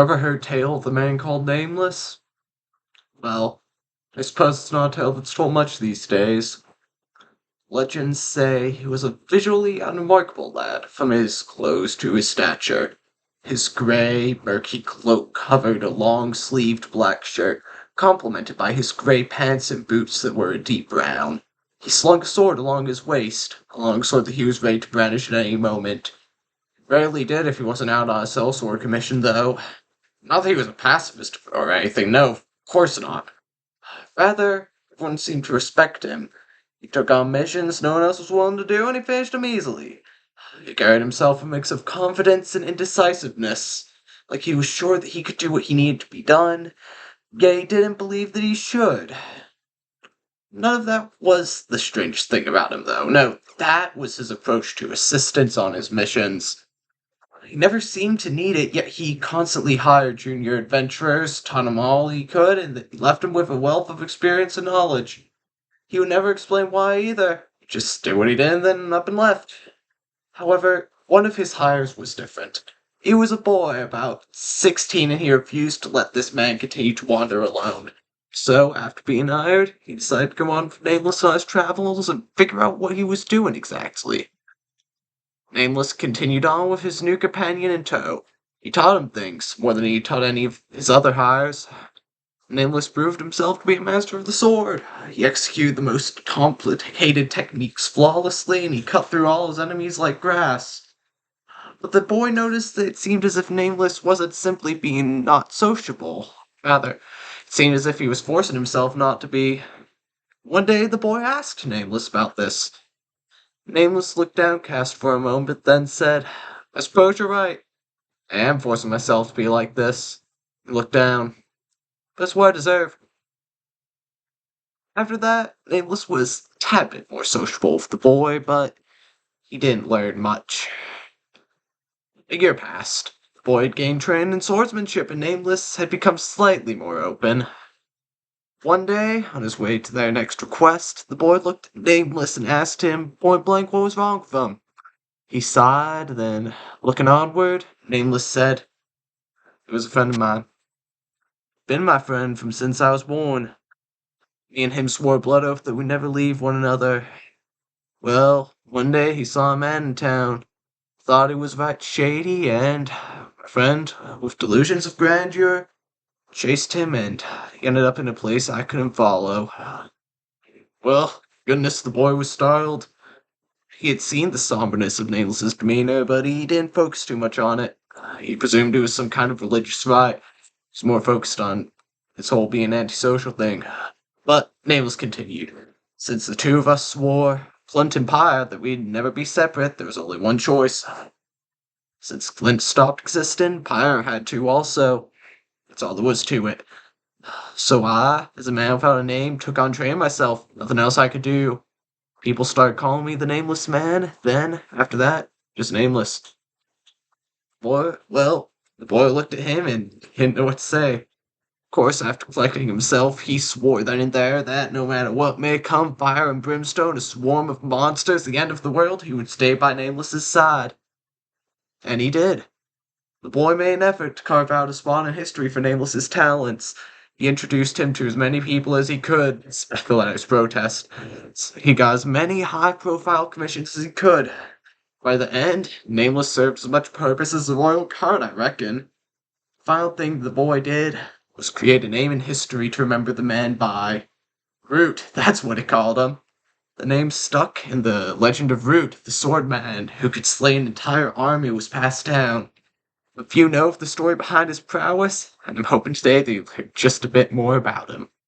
Ever heard tale of the man called Nameless? Well, I suppose it's not a tale that's told much these days. Legends say he was a visually unremarkable lad, from his clothes to his stature. His grey, murky cloak covered a long-sleeved black shirt, complemented by his grey pants and boots that were a deep brown. He slung a sword along his waist, a long sword that he was ready to brandish at any moment. Rarely did if he wasn't out on a sellsword commission, though. Not that he was a pacifist or anything, no, of course not. Rather, everyone seemed to respect him. He took on missions no one else was willing to do, and he finished them easily. He carried himself a mix of confidence and indecisiveness, like he was sure that he could do what he needed to be done, yet he didn't believe that he should. None of that was the strange thing about him, though. No, that was his approach to assistance on his missions. He never seemed to need it, yet he constantly hired junior adventurers, taught them all he could, and left them with a wealth of experience and knowledge. He would never explain why either. He just did what he did and then up and left. However, one of his hires was different. He was a boy, about 16, and he refused to let this man continue to wander alone. So, after being hired, he decided to go on Nameless on his travels and figure out what he was doing exactly. Nameless continued on with his new companion in tow. He taught him things, more than he taught any of his other hires. Nameless proved himself to be a master of the sword. He executed the most complicated techniques flawlessly, and he cut through all his enemies like grass. But the boy noticed that it seemed as if Nameless wasn't simply being not sociable. Rather, it seemed as if he was forcing himself not to be. One day the boy asked Nameless about this. Nameless looked downcast for a moment, then said, "I suppose you're right. I am forcing myself to be like this." He looked down. "That's what I deserve." After that, Nameless was a tad bit more sociable with the boy, but he didn't learn much. A year passed. The boy had gained training in swordsmanship, and Nameless had become slightly more open. One day, on his way to their next request, the boy looked at Nameless and asked him point blank what was wrong with him. He sighed, then, looking onward, Nameless said, "He was a friend of mine. Been my friend from since I was born. Me and him swore a blood oath that we'd never leave one another. Well, one day he saw a man in town, thought he was right shady, and my friend, with delusions of grandeur, chased him, and he ended up in a place I couldn't follow. Well, goodness, the boy was startled. He had seen the somberness of Nameless's demeanor, but he didn't focus too much on it. He presumed it was some kind of religious rite. He was more focused on his whole being antisocial thing. But Nameless continued. Since the two of us swore, Flint and Pyre, that we'd never be separate, there was only one choice. Since Flint stopped existing, Pyre had to also. That's all there was to it. So I, as a man without a name, took on training myself. Nothing else I could do. People started calling me the Nameless Man. Then, after that, just Nameless. The boy looked at him and didn't know what to say. Of course, after collecting himself, he swore then and there that no matter what may come, fire and brimstone, a swarm of monsters, the end of the world, he would stay by Nameless's side. And he did. The boy made an effort to carve out a spot in history for Nameless's talents. He introduced him to as many people as he could, especially at his protest. He got as many high-profile commissions as he could. By the end, Nameless served as much purpose as the royal guard, I reckon. The final thing the boy did was create a name in history to remember the man by. Root, that's what it called him. The name stuck, and the legend of Root, the sword man who could slay an entire army, was passed down. But few know of the story behind his prowess, and I'm hoping today that you'll hear just a bit more about him.